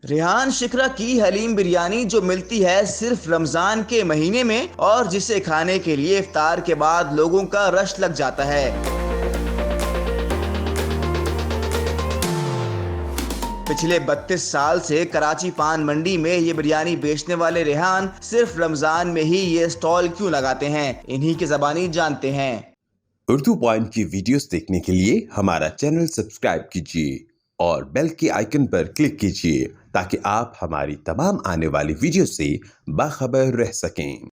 रेहान शिकरा की हलीम बिरयानी जो मिलती है सिर्फ रमजान के महीने में और जिसे खाने के लिए इफ्तार के बाद लोगों का रश लग जाता है। पिछले 32 साल से कराची पान मंडी में ये बिरयानी बेचने वाले रेहान सिर्फ रमजान में ही ये स्टॉल क्यों लगाते हैं, इन्हीं की ज़बानी जानते हैं। उर्दू पॉइंट की वीडियोस देखने के लिए हमारा चैनल सब्सक्राइब कीजिए और बेल के आइकन पर क्लिक कीजिए ताकि आप हमारी तमाम आने वाली वीडियो से बाखबर रह सकें।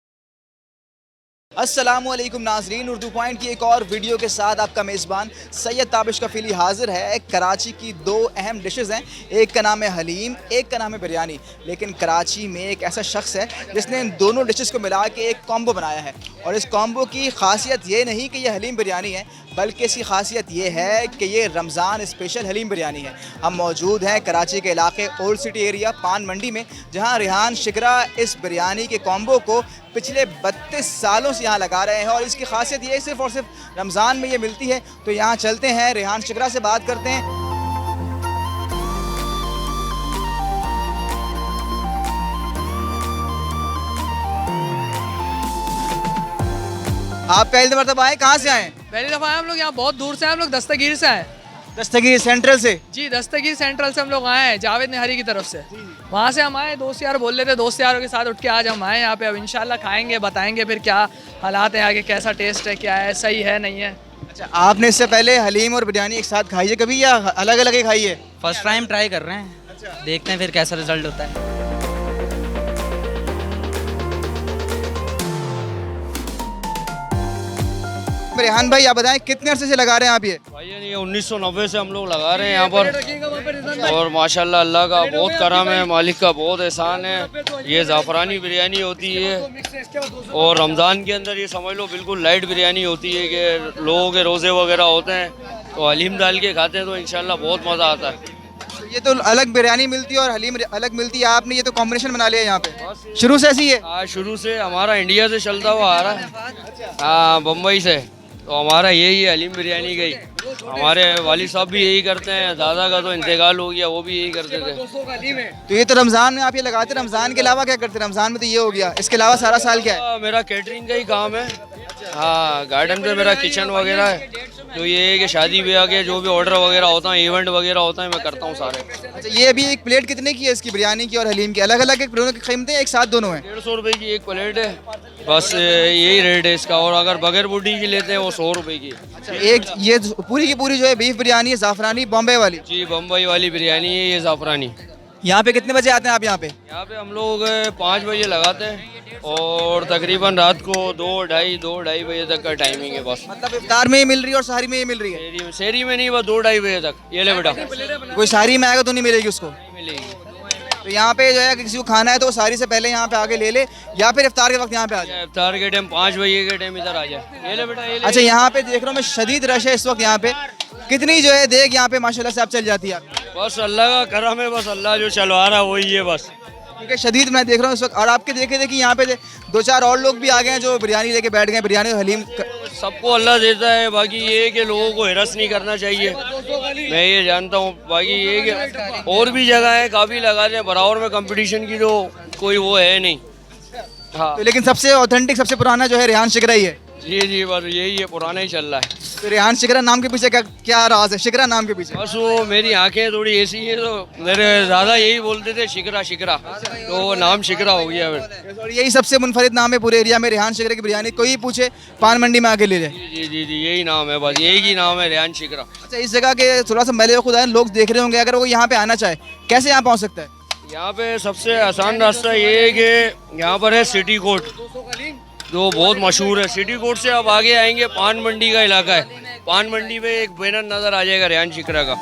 अस्सलामुअलैकुम नाजरीन, उर्दू पॉइंट की एक और वीडियो के साथ आपका मेज़बान सैयद ताबिश कफीली हाजिर है। कराची की दो अहम डिशेज़ हैं, एक का नाम है हलीम, एक का नाम है बिरयानी। लेकिन कराची में एक ऐसा शख्स है जिसने इन दोनों डिशेज़ को मिला के एक कॉम्बो बनाया है। और इस कॉम्बो की खासियत ये नहीं कि यह हलीम बिरयानी है, बल्कि इसकी खासियत ये है कि ये रमज़ान स्पेशल हलीम बिरयानी है। हम मौजूद हैं कराची के इलाके ओल्ड सिटी एरिया पान मंडी में, जहाँ रेहान शिकरा इस बिरयानी के कॉम्बो को पिछले 32 सालों से यहाँ लगा रहे हैं। और इसकी खासियत ये सिर्फ़ और सिर्फ रमज़ान में ये मिलती है। तो यहाँ चलते हैं, रेहान शिकरा से बात करते हैं। आप पहली मरतबा आए, कहाँ से आए? पहली दफ़ा आए हम लोग, यहाँ बहुत दूर से आए हम लोग, दस्तगीर से आए। दस्तगीर सेंट्रल से? जी, दस्तगीर सेंट्रल से हम लोग आए हैं, जावेद निहारी की तरफ से। वहाँ से हम आए, दोस्त यार बोल रहे थे, दोस्त यारों के साथ उठ के आज हम आए यहाँ पे। अब इंशाल्लाह खाएंगे, बताएंगे फिर क्या हालात हैं आगे, कैसा टेस्ट है, क्या है, सही है नहीं है। अच्छा, आपने इससे पहले हलीम और बिरयानी एक साथ खाई है कभी या अलग अलग ही खाई है? फर्स्ट टाइम ट्राई कर रहे हैं, देखते हैं फिर कैसा रिजल्ट होता है। रेहान भाई, आप बताएं कितने अरसे से लगा रहे हैं आप ये? भाई ये 1990 से हम लोग लगा रहे हैं यहाँ पर, और माशाल्लाह अल्लाह का बहुत करम है, मालिक का बहुत एहसान है। ये ज़ाफ़रानी बिरयानी होती है और रमज़ान के अंदर ये समझ लो बिल्कुल लाइट बिरयानी होती है कि लोगों के रोज़े वगैरह होते हैं तो हलीम डाल के खाते हैं तो इंशाल्लाह बहुत मज़ा आता है। ये तो अलग बिरयानी मिलती है और हलीम अलग मिलती है, आपने ये तो कॉम्बिनेशन बना लिया यहाँ पे, शुरू से ऐसी है? हाँ, शुरू से हमारा इंडिया से चलता हुआ आ रहा है। हाँ, बम्बई से तो हमारा यही है हलीम बिरयानी गई। हमारे वालिद साहब भी यही करते हैं, दादा का तो इंतकाल हो गया, वो भी यही करते थे। तो ये तो रमज़ान में आप ये लगाते हैं, रमज़ान के अलावा क्या करते हैं? रमज़ान में तो ये हो गया, इसके अलावा सारा साल क्या है? मेरा कैटरिंग का ही काम है। हाँ, गार्डन पे मेरा किचन वगैरह है, तो ये है कि शादी ब्याह के जो भी ऑर्डर वगैरह होता है, इवेंट वगैरह होता है, मैं करता हूँ सारे। अच्छा, ये अभी एक प्लेट कितने की है इसकी, बिरयानी की और हलीम की? अलग अलग एक दोनों की कीमतें एक साथ दोनों हैं? 150 रुपये की एक प्लेट है, बस यही रेट है इसका। और अगर बगैर बूटी की लेते हैं वो 100 रुपये की। अच्छा, एक ये पूरी की पूरी जो है बीफ बिरयानी है, ज़ाफ़रानी बॉम्बे वाली? जी, बम्बई वाली बिरयानी है ये ज़ाफ़रानी। यहाँ पे कितने बजे आते हैं आप यहाँ पे? यहाँ पे हम लोग 5 बजे लगाते हैं और तकरीबन रात को 2 ढाई बजे तक का टाइमिंग है बस। मतलब इफ्तार में ही मिल रही है और सहरी में ही मिल रही है? शहरी में नहीं, बस 2 ढाई बजे तक। ये ले बेटा, कोई सहरी में आएगा तो नहीं मिलेगी उसको? नहीं मिलेगी। तो यहाँ पे जो है किसी को खाना है तो सारी से पहले यहाँ पे आके ले ले, या फिर इफ्तार के वक्त यहाँ पे आ जाए? इफ्तार के टाइम 5 बजे के टाइम इधर आ जाए। ये ले बेटा, ये ले। अच्छा, यहाँ पे देख रहा हूँ मैं शदीद रश है इस वक्त यहाँ पे, कितनी जो है देख यहाँ पे माशाल्लाह से आप चल जाती है आपकी? बस अल्लाह का करम है, बस अल्लाह जो चलवा रहा है वही है बस। क्योंकि शदीद मैं देख रहा हूँ इस वक्त। और आपके देखे देखिए यहाँ पे 2-4 और लोग भी आ गए हैं जो बिरयानी लेके बैठ गए, बिरयानी और हलीम। सबको अल्लाह देता है, बाकी ये है कि लोगों को हिरस नहीं करना चाहिए, मैं ये जानता हूँ। बाकी ये कि और भी जगह है काफ़ी लगाते हैं, बराबर में कंपटीशन की तो कोई वो है नहीं। हाँ, तो लेकिन सबसे ऑथेंटिक, सबसे पुराना जो है रेहान शिकरा ही है? जी जी, बस यही है, पुराना ही चल रहा है। तो रेहान शिकरा नाम के पीछे क्या राज है, शिकरा नाम के पीछे? बस वो मेरी आंखें थोड़ी ऐसी है तो मेरे ज़्यादा यही बोलते थे शिकरा शिकरा, तो वो नाम शिकरा हो गया फिर। और यही सबसे मुनफरिद नाम है पूरे एरिया में, रेहान शिकरा की बिरयानी। कोई पूछे पान मंडी में आके ले जाए। जी जी जी, यही नाम है, बस यही की नाम है, रेहान शिकरा। अच्छा, इस जगह के थोड़ा सा मैले खुदा लोग देख रहे होंगे, अगर वो यहाँ पे आना चाहे कैसे यहाँ पहुँच सकता है? यहाँ पे सबसे आसान रास्ता ये है कि यहाँ पर है सिटी कोर्ट, जो बहुत मशहूर है। सिटी कोर्ट से आप आगे आएंगे, पान मंडी का इलाका है, पान मंडी में एक बैनर नज़र आ जाएगा रेहान शिकरा का।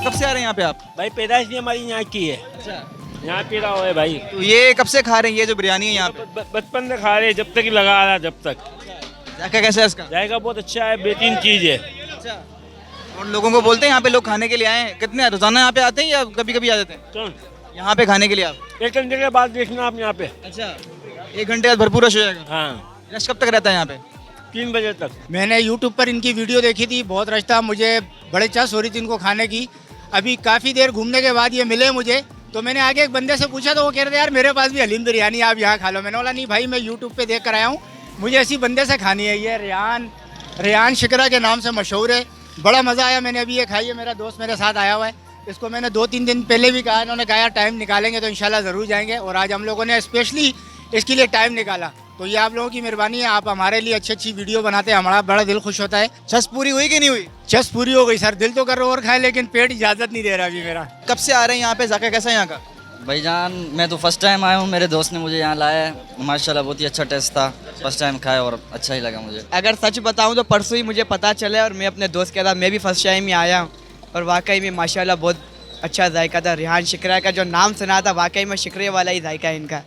कब से आ रहे हैं यहाँ पे आप? भाई पैदाइश भी हमारी यहाँ की है। अच्छा, यहाँ पे रहा हुआ है भाई। तो ये कब से खा रहे हैं ये जो बिरयानी है यहाँ पे? बचपन से खा रहे हैं, जब तक ही लगा रहा, जब तक। जायका कैसा है इसका? जाएगा बहुत अच्छा है, बेहतरीन चीज़ है। अच्छा, और लोगों को बोलते हैं यहाँ पे लोग खाने के लिए आए हैं? कितने रोजाना यहाँ पे आते हैं या कभी कभी आ जाते हैं कौन? यहाँ पे खाने के लिए आप? 1 घंटे के बाद देखना आप यहाँ पे। अच्छा, 1 घंटे बाद भरपूर रश हो जाएगा? हाँ, रश कब तक रहता है यहाँ पे? 3 बजे तक। मैंने YouTube पर इनकी वीडियो देखी थी, बहुत रश था, मुझे बड़े चाह हो रही थी इनको खाने की। अभी काफ़ी देर घूमने के बाद ये मिले मुझे, तो मैंने आगे एक बंदे से पूछा तो वो कह रहे थे यार मेरे पास भी हलीम बिरयानी, आप यहाँ खा लो। मैंने बोला नहीं भाई, मैं YouTube पे देख कर आया हूँ, मुझे ऐसी बंदे से खानी है। ये रेहान शिकरा के नाम से मशहूर है, बड़ा मज़ा आया। मैंने अभी ये खाई है, मेरा दोस्त मेरे साथ आया हुआ है, इसको मैंने 2-3 दिन पहले भी कहा, इन्होंने कहा यार टाइम निकालेंगे तो इंशाल्लाह ज़रूर जाएंगे, और आज हम लोगों ने स्पेशली इसके लिए टाइम निकाला। तो ये आप लोगों की मेहरबानी है, आप हमारे लिए अच्छी अच्छी वीडियो बनाते हैं, हमारा बड़ा दिल खुश होता है। छस पूरी हुई कि नहीं हुई? चस पूरी हो गई सर, दिल तो कर रहा और खाए, लेकिन पेट इजाज़त नहीं दे रहा अभी मेरा। कब से आ रहे हैं यहाँ पे? जाके कैसा है यहाँ का? भाईजान मैं तो फर्स्ट टाइम आया हूँ, मेरे दोस्त ने मुझे यहाँ लाया है, माशाल्लाह बहुत ही अच्छा टेस्ट था, फर्स्ट टाइम खाया और अच्छा ही लगा मुझे। अगर सच बताऊं तो परसों ही मुझे पता चला, और मैं अपने दोस्त के साथ मैं भी फर्स्ट टाइम ही आया हूं, और वाकई में माशाल्लाह बहुत अच्छा जायका था। रेहान शिकरा का जो नाम सुना था, वाकई में शिकरे वाला ही जायका है इनका।